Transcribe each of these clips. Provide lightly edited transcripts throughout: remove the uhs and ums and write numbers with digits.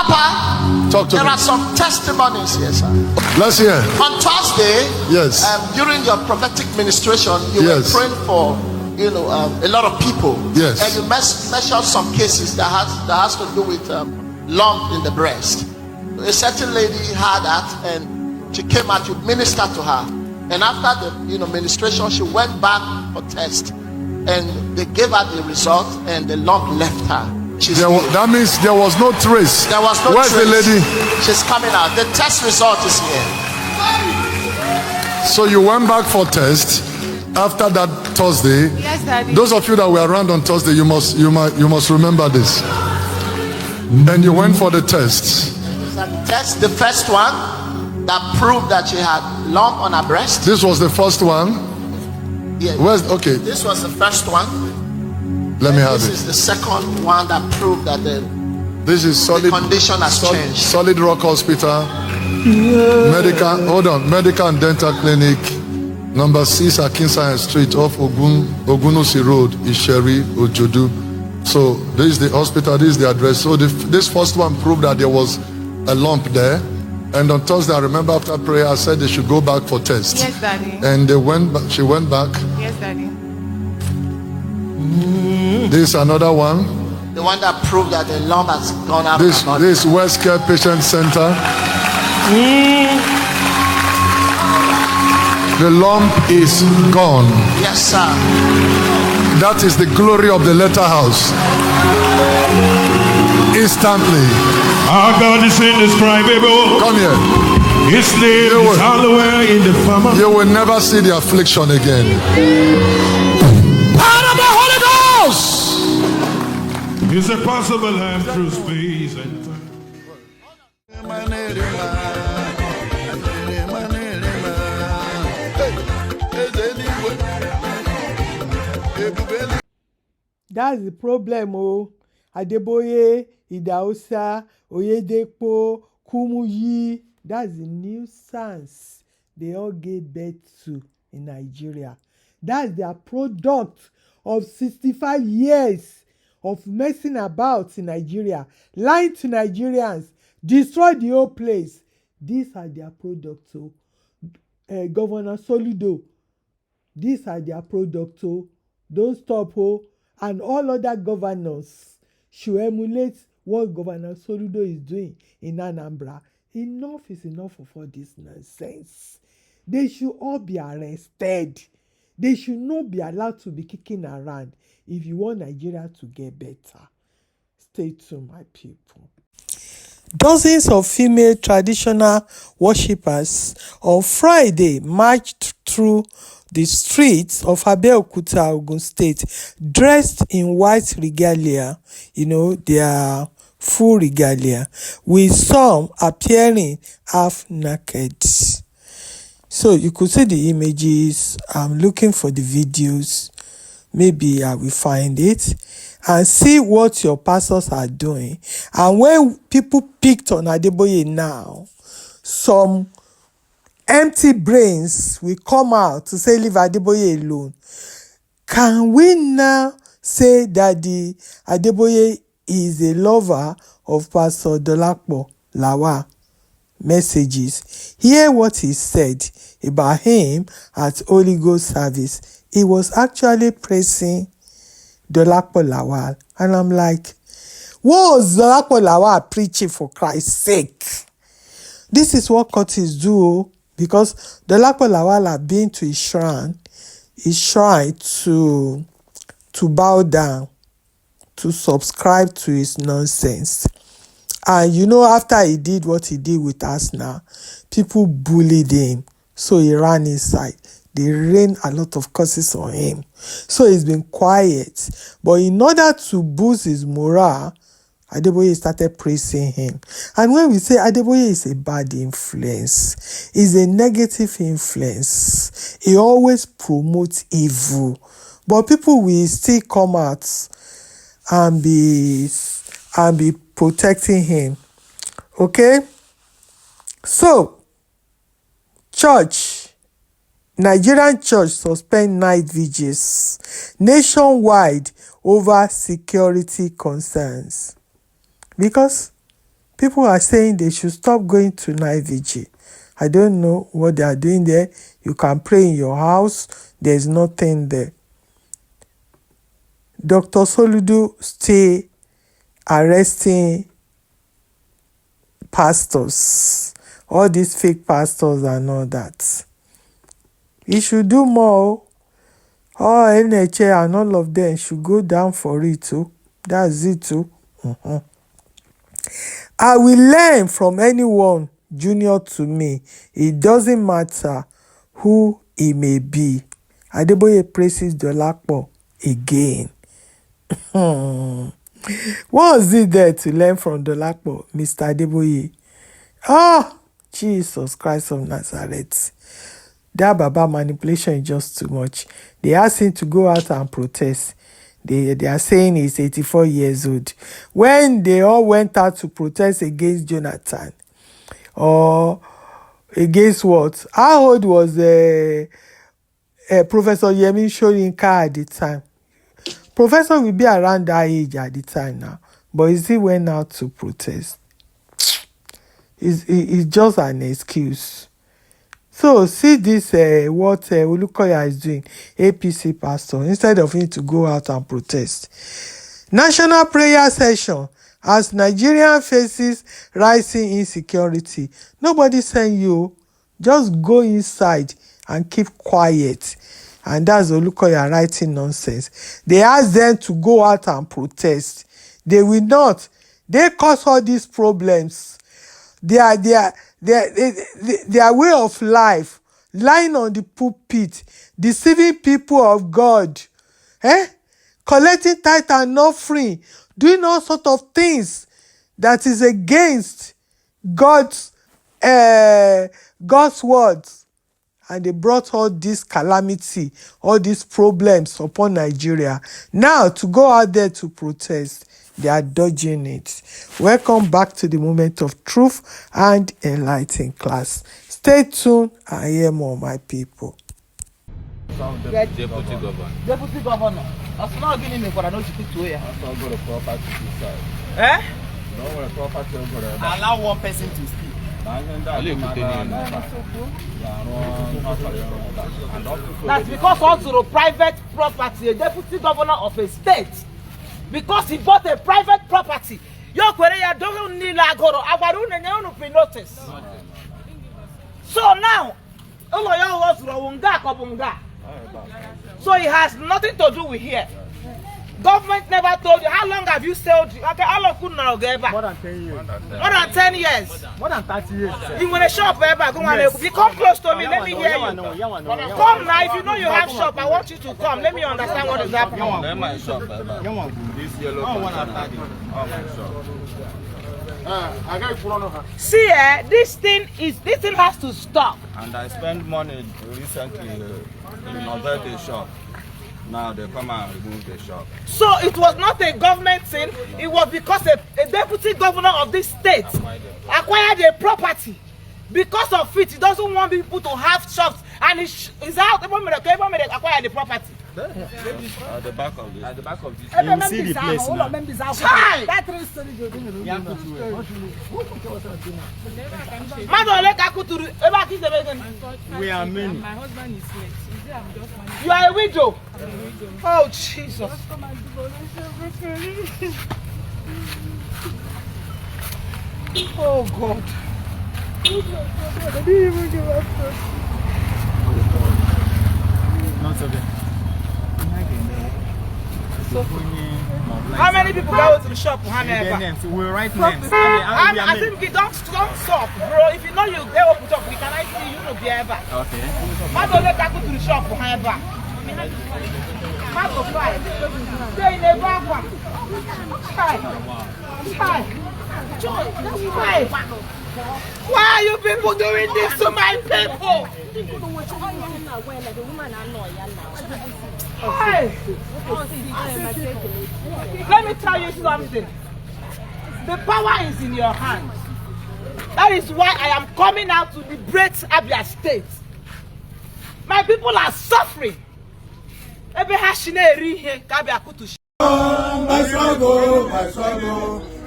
Papa, Talk to there me. are some testimonies here, sir. Let's hear. On Thursday, Yes. During your prophetic ministration, you Yes. were praying for a lot of people. Yes. And you mentioned some cases that has to do with lump in the breast. A certain lady had that, and she came out. You ministered to her, and after the ministration, she went back for test, and they gave her the result, and the lump left her. That means there was no trace. There was no Where's trace. the lady? She's coming out. The test result is here. So you went back for test after that Thursday. Yes, Daddy. Those of you that were around on Thursday, you must remember this. And you went for the test. Test, the first one that proved that she had lump on her breast. This was the first one. Yeah. Okay. This was the first one. Let me have This it. is the second one that proved that This is solid. the condition has changed. Solid Rock Hospital. Medical and Dental Clinic, number 6 Akinsanya Street off Ogunusi Road, Isheri, Ojodu. So this is the hospital, this is the address. So this first one proved that there was a lump there. And on Thursday, I remember after prayer, I said they should go back for test. Yes, Daddy. And she went back. Yes, Daddy. This is another one. The one that proved that the lump has gone out. This West Care Patient Center. The lump is gone. Yes, sir. That is the glory of the letter house. Instantly. Our God is indescribable. Come here. His name is hallowed in the farmer. You will never see the affliction again. Out of the Holy Ghost! It's a possible life through space and time. That's the problem, Adeboye, Idaosa, Oyedepo, Kumuyi. That's the nuisance they all gave birth to in Nigeria. That's their product of 65 years of messing about in Nigeria, lying to Nigerians, destroy the whole place. These are their products. Governor Soludo, these are their products. Don't stop, and all other governors should emulate what Governor Soludo is doing in Anambra. Enough is enough of all this nonsense. They should all be arrested. They should not be allowed to be kicking around if you want Nigeria to get better. Stay tuned, my people. Dozens of female traditional worshippers on Friday marched through the streets of Abeokuta, Ogun State, dressed in white regalia, their full regalia, with some appearing half naked. So you could see the images. I'm looking for the videos. Maybe I will find it and see what your pastors are doing. And when people picked on Adeboye now, some empty brains will come out to say leave Adeboye alone. Can we now say that the Adeboye is a lover of Pastor Dolapo Lawal messages? Hear what he said about him at Holy Ghost service. He was actually praising Dolapo Lawal. And I'm like, what was Dolapo Lawal preaching, for Christ's sake? This is what cultists do, because Dolapo Lawal have been to his shrine to bow down, to subscribe to his nonsense. And after he did what he did with us now, people bullied him. So he ran inside. They rained a lot of curses on him. So he's been quiet. But in order to boost his morale, Adeboye started praising him. And when we say Adeboye is a bad influence, is a negative influence, he always promotes evil. But people will still come out and be protecting him. Okay? So, Nigerian church suspend night vigils nationwide over security concerns. Because People are saying they should stop going to night vigil. I don't know what they are doing there. You can pray in your house. There's nothing there. Dr. Soludo stay arresting pastors, all these fake pastors and all that. He should do more. All NHA and all of them should go down for it too. That's it too. I will learn from anyone junior to me. It doesn't matter who he may be. Adeboye praises Dolapo again. What was it there to learn from Dolapo, Mr. Adeboye? Oh, Jesus Christ of Nazareth. That Baba manipulation is just too much. They asked him to go out and protest. They are saying he's 84 years old. When they all went out to protest against Jonathan, or against what? How old was Professor Yemi Soyinka at the time? Professor will be around that age at the time now, but he still went out to protest. It's just an excuse. So see this, what Olukoya is doing, APC pastor, instead of him to go out and protest. National prayer session as Nigeria faces rising insecurity. Nobody send you. Just go inside and keep quiet. And that's Olukoya writing nonsense. They ask them to go out and protest. They will not. They cause all these problems. Their way of life, lying on the pulpit, deceiving people of God, collecting tithe and offering, doing all sorts of things that is against God's words. And they brought all this calamity, all these problems upon Nigeria. Now, to go out there to protest, they are dodging it. Welcome back to the moment of truth and enlightening class. Stay tuned and hear more, my people. Deputy governor. Deputy governor. That's not getting me for an OCP to here. I'll go to property side. Eh? No, property over. Allow one person to speak. That's because also the private property, a deputy governor of a state, because he bought a private property. Your career don't need a go to notice. So now, so it has nothing to do with here. Government never told you. How long have you sold? Okay, how long could now get back? More than 10 years. More than 10 years. More than 30 years. You want a shop ever? Yes. You come close to me. Let me hear you. Come now. If you know you have shop, I want you to come. Let me understand what is happening. My shop. This yellow See, this thing has to stop. And I spent money recently in another shop. Now they come and remove the shop. So it was not a government thing. It was because a deputy governor of this state acquired a property. Because of it, he doesn't want people to have shops. And he's out. Even acquire the property. At the back of this. At the back of this. You see the place now. We are many. My husband is late. You are a widow. Oh Jesus. Oh God. Not so bad. How many people go to the shop? How many? We write names. I think we don't stop, bro. If you know you get open up, we can I see you no be ever. Okay. How do they go to the shop? However. How to fly? Stay in the back. Why are you people doing this to my people? Hey. Let me tell you something. The power is in your hands. That is why I am coming out to liberate Abia State. My people are suffering. My struggle,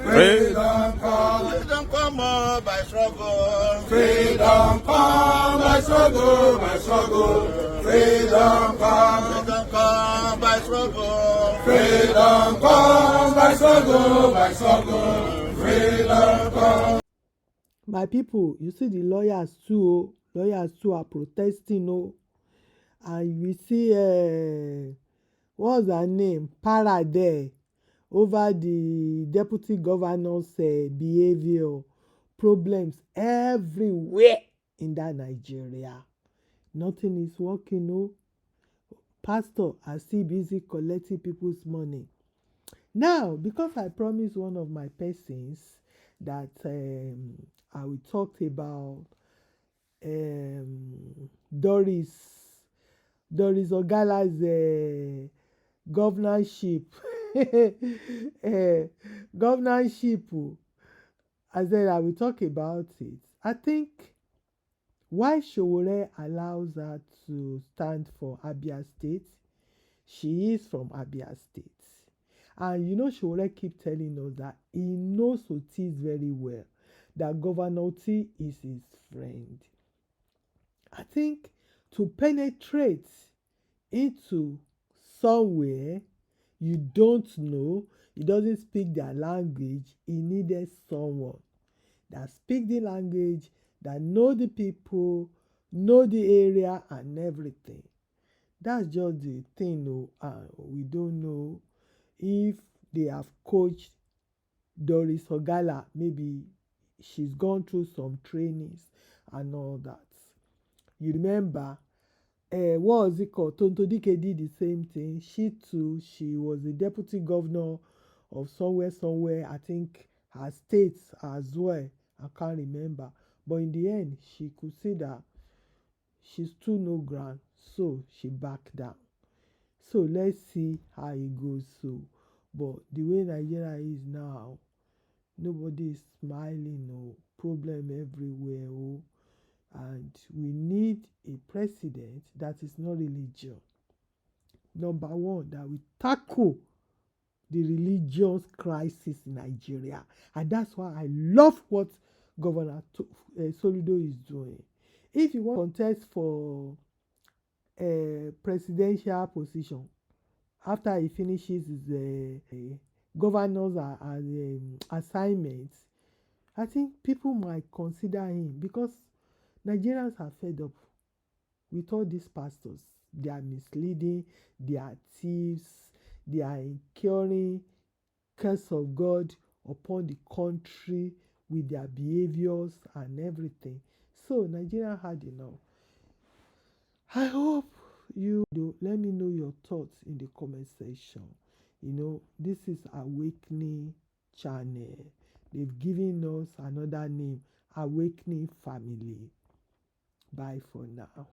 freedom come. come by struggle. Freedom come by struggle, by struggle. Freedom come by struggle. Freedom come by struggle, by struggle. Freedom come. My people, you see the lawyers too. Lawyers too are protesting. And we see what's her name? Para there over the deputy governor's behavior problems everywhere in that Nigeria. Nothing is working. Pastor are still busy collecting people's money. Now, because I promised one of my persons that I will talk about Doris Ogala's governorship. Governorship. I said I will talk about it. I think why Sowore allows her to stand for Abia State. She is from Abia State. And Sowore keep telling us that he knows Otis very well, that Governor Oti is his friend. I think to penetrate into somewhere you don't know, he doesn't speak their language, he needed someone that speak the language, that know the people, know the area and everything. That's just the thing. We don't know if they have coached Doris Ogala. Maybe she's gone through some trainings and all that. You remember, what was it called? Tontodike did the same thing. She too, she was the deputy governor of somewhere. I think her state as well. I can't remember. But in the end, she could see that she stood no ground. So she backed down. So let's see how it goes. But the way Nigeria is now, nobody is smiling. Problem everywhere. And we need a president that is not religious. Number one, that will tackle the religious crisis in Nigeria. And that's why I love what Governor Soludo is doing. If you want to contest for a presidential position, after he finishes his governor's assignments, I think people might consider him, because Nigerians are fed up with all these pastors. They are misleading, they are thieves, they are incurring curse of God upon the country with their behaviors and everything. So Nigeria had enough. I hope you do. Let me know your thoughts in the comment section. This is Awakening Channel. They've given us another name, Awakening Family. Bye for now.